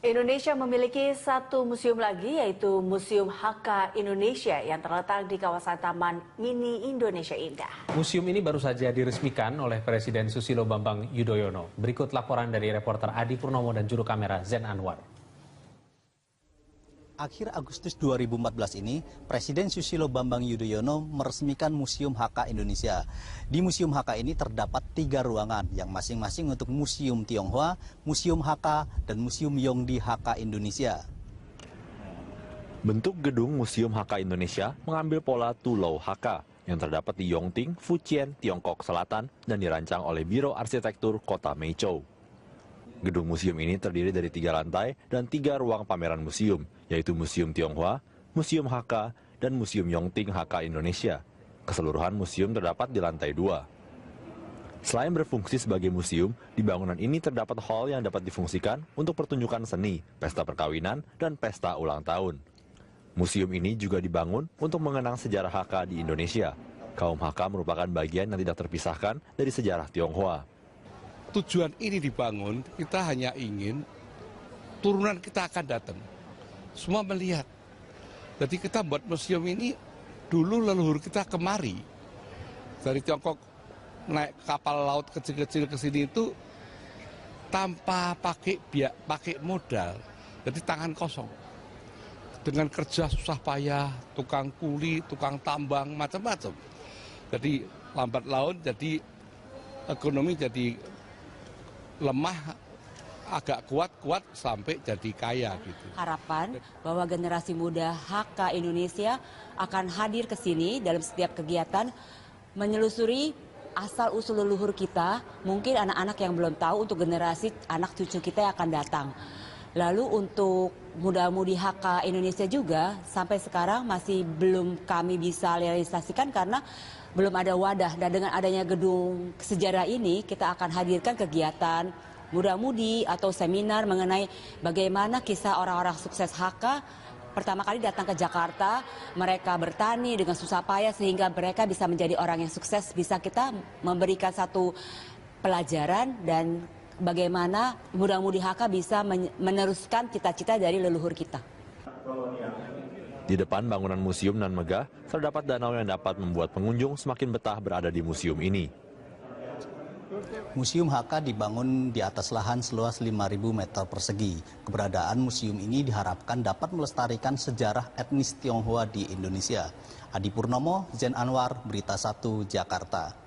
Indonesia memiliki satu museum lagi, yaitu Museum HK Indonesia yang terletak di kawasan Taman Mini Indonesia Indah. Museum ini baru saja diresmikan oleh Presiden Susilo Bambang Yudhoyono. Berikut laporan dari reporter Adi Purnomo dan juru kamera Zen Anwar. Akhir Agustus 2014 ini, Presiden Susilo Bambang Yudhoyono meresmikan Museum HK Indonesia. Di Museum HK ini terdapat 3 ruangan yang masing-masing untuk Museum Tionghoa, Museum HK, dan Museum Yongdi HK Indonesia. Bentuk gedung Museum HK Indonesia mengambil pola Tulau HK yang terdapat di Yongting, Fujian, Tiongkok Selatan dan dirancang oleh Biro Arsitektur Kota Meizhou. Gedung museum ini terdiri dari 3 lantai dan 3 ruang pameran museum, yaitu Museum Tionghoa, Museum HK, dan Museum Yongting HK Indonesia. Keseluruhan museum terdapat di lantai 2. Selain berfungsi sebagai museum, di bangunan ini terdapat hall yang dapat difungsikan untuk pertunjukan seni, pesta perkawinan, dan pesta ulang tahun. Museum ini juga dibangun untuk mengenang sejarah HK di Indonesia. Kaum HK merupakan bagian yang tidak terpisahkan dari sejarah Tionghoa. Tujuan ini dibangun, kita hanya ingin turunan kita akan datang. Semua melihat. Jadi kita buat museum ini, dulu leluhur kita kemari. Dari Tiongkok naik kapal laut kecil-kecil ke sini itu tanpa pakai modal. Jadi tangan kosong. Dengan kerja susah payah, tukang kuli, tukang tambang, macam-macam. Jadi lambat laun, jadi ekonomi jadi lemah, agak kuat sampai jadi kaya gitu. Harapan bahwa generasi muda HK Indonesia akan hadir ke sini dalam setiap kegiatan, menyelusuri asal-usul leluhur kita, mungkin anak-anak yang belum tahu untuk generasi anak cucu kita yang akan datang. Lalu untuk muda-mudi HK Indonesia juga sampai sekarang masih belum kami bisa realisasikan karena belum ada wadah, dan dengan adanya gedung sejarah ini kita akan hadirkan kegiatan muda-mudi atau seminar mengenai bagaimana kisah orang-orang sukses HK pertama kali datang ke Jakarta, mereka bertani dengan susah payah sehingga mereka bisa menjadi orang yang sukses. Bisa kita memberikan satu pelajaran dan bagaimana muda-mudi HK bisa meneruskan cita-cita dari leluhur kita. Di depan bangunan museum nan megah, terdapat danau yang dapat membuat pengunjung semakin betah berada di museum ini. Museum HK dibangun di atas lahan seluas 5.000 meter persegi. Keberadaan museum ini diharapkan dapat melestarikan sejarah etnis Tionghoa di Indonesia. Adi Purnomo, Zen Anwar, Berita 1, Jakarta.